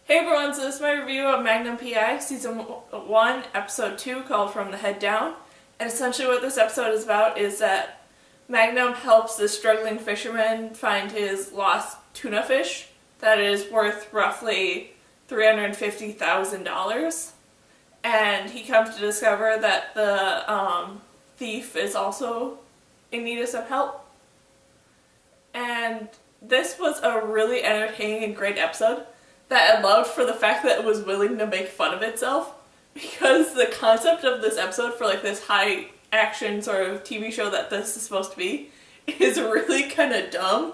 Hey everyone, so this is my review of Magnum P.I. Season 1, Episode 2, called From the Head Down. And essentially what this episode is about is that Magnum helps this struggling fisherman find his lost tuna fish that is worth roughly $350,000. And he comes to discover that the thief is also in need of some help. And this was a really entertaining and great episode that I loved for the fact that it was willing to make fun of itself, because the concept of this episode for like this high action sort of TV show that this is supposed to be is really kind of dumb,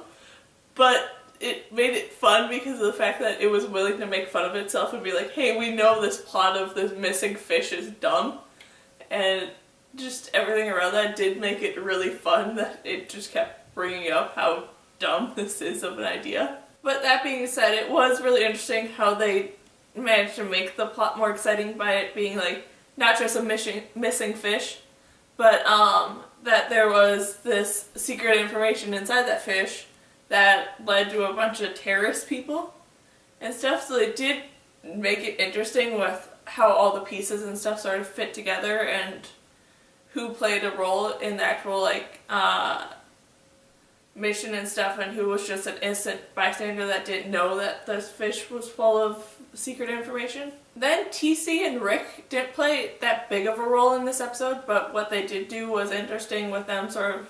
but it made it fun because of the fact that it was willing to make fun of itself and be like, hey, we know this plot of this missing fish is dumb, and just everything around that did make it really fun that it just kept bringing up how dumb this is of an idea. But that being said, it was really interesting how they managed to make the plot more exciting by it being like not just a missing fish, but that there was this secret information inside that fish that led to a bunch of terrorist people and stuff. So they did make it interesting with how all the pieces and stuff sort of fit together and who played a role in the actual mission and stuff, and who was just an innocent bystander that didn't know that this fish was full of secret information. Then TC and Rick didn't play that big of a role in this episode, but what they did do was interesting with them sort of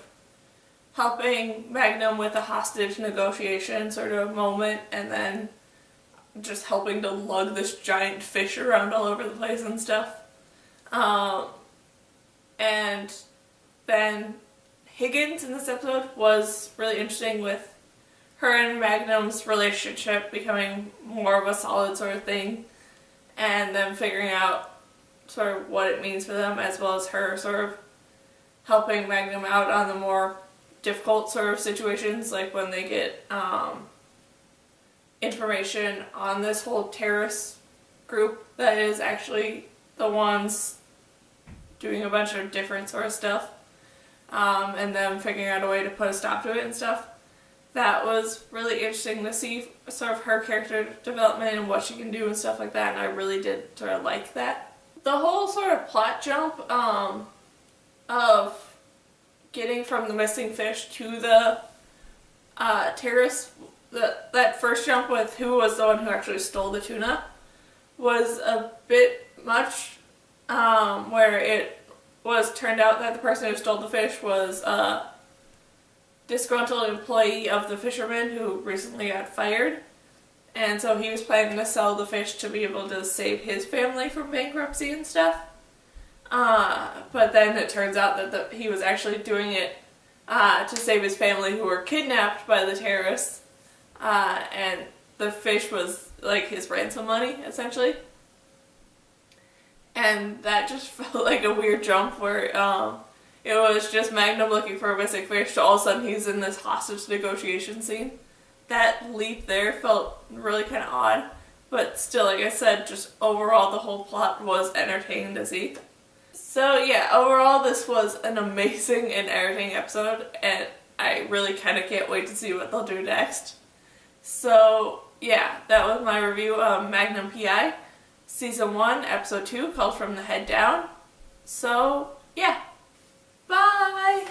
helping Magnum with a hostage negotiation sort of moment, and then just helping to lug this giant fish around all over the place and stuff. And then Higgins in this episode was really interesting with her and Magnum's relationship becoming more of a solid sort of thing, and them figuring out sort of what it means for them, as well as her sort of helping Magnum out on the more difficult sort of situations, like when they get information on this whole terrorist group that is actually the ones doing a bunch of different sort of stuff. And then figuring out a way to put a stop to it and stuff. That was really interesting to see sort of her character development and what she can do and stuff like that, and I really did sort of like that. The whole sort of plot jump of getting from the missing fish to the terrorists, that first jump with who was the one who actually stole the tuna was a bit much, where it was turned out that the person who stole the fish was a disgruntled employee of the fisherman who recently got fired, and so he was planning to sell the fish to be able to save his family from bankruptcy and stuff. But then it turns out that he was actually doing it to save his family, who were kidnapped by the terrorists, and the fish was like his ransom money, essentially. And that just felt like a weird jump where it was just Magnum looking for a missing fish to all of a sudden he's in this hostage negotiation scene. That leap there felt really kind of odd, but still, like I said, just overall the whole plot was entertaining to see. So yeah, overall this was an amazing and entertaining episode, and I really kind of can't wait to see what they'll do next. So yeah, that was my review of Magnum P.I. Season 1, Episode 2, called From the Head Down. So, yeah. Bye!